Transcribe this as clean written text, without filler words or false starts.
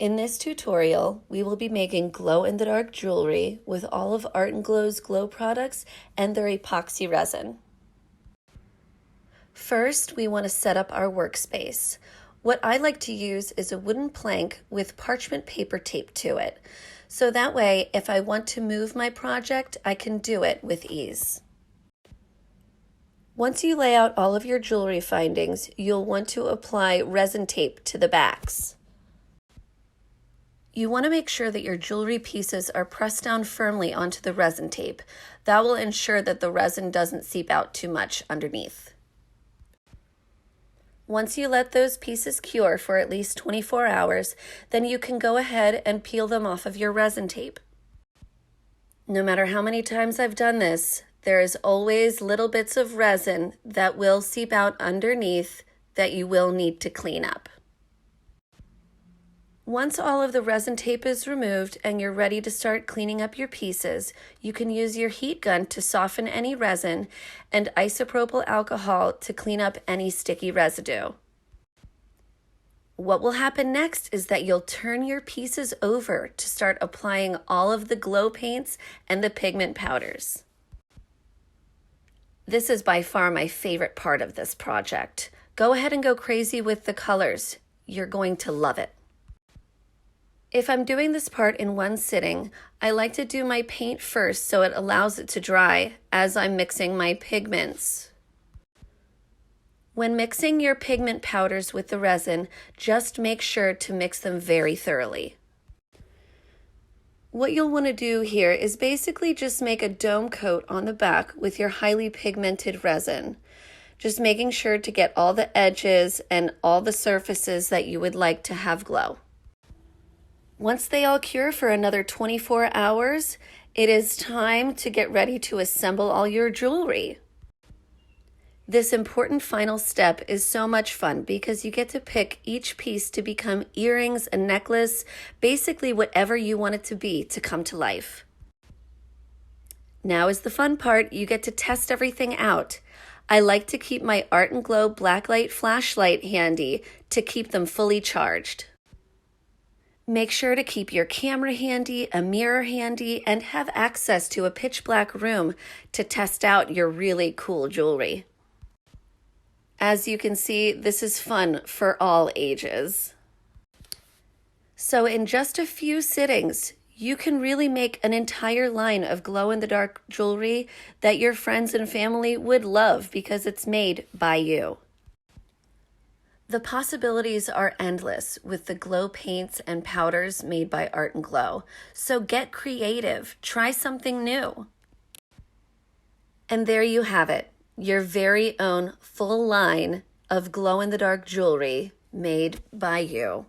In this tutorial, we will be making glow-in-the-dark jewelry with all of Art & Glow's glow products and their epoxy resin. First, we want to set up our workspace. What I like to use is a wooden plank with parchment paper taped to it. So that way, if I want to move my project, I can do it with ease. Once you lay out all of your jewelry findings, you'll want to apply resin tape to the backs. You want to make sure that your jewelry pieces are pressed down firmly onto the resin tape. That will ensure that the resin doesn't seep out too much underneath. Once you let those pieces cure for at least 24 hours, then you can go ahead and peel them off of your resin tape. No matter how many times I've done this, there is always little bits of resin that will seep out underneath that you will need to clean up. Once all of the resin tape is removed and you're ready to start cleaning up your pieces, you can use your heat gun to soften any resin and isopropyl alcohol to clean up any sticky residue. What will happen next is that you'll turn your pieces over to start applying all of the glow paints and the pigment powders. This is by far my favorite part of this project. Go ahead and go crazy with the colors. You're going to love it. If I'm doing this part in one sitting, I like to do my paint first so it allows it to dry as I'm mixing my pigments. When mixing your pigment powders with the resin, just make sure to mix them very thoroughly. What you'll want to do here is basically just make a dome coat on the back with your highly pigmented resin. Just making sure to get all the edges and all the surfaces that you would like to have glow. Once they all cure for another 24 hours, it is time to get ready to assemble all your jewelry. This important final step is so much fun because you get to pick each piece to become earrings, a necklace, basically whatever you want it to be to come to life. Now is the fun part. You get to test everything out. I like to keep my Art & Glow blacklight flashlight handy to keep them fully charged. Make sure to keep your camera handy, a mirror handy, and have access to a pitch black room to test out your really cool jewelry. As you can see, this is fun for all ages. So in just a few sittings, you can really make an entire line of glow-in-the-dark jewelry that your friends and family would love because it's made by you. The possibilities are endless with the glow paints and powders made by Art & Glow. So get creative, try something new. And there you have it, your very own full line of glow-in-the-dark jewelry made by you.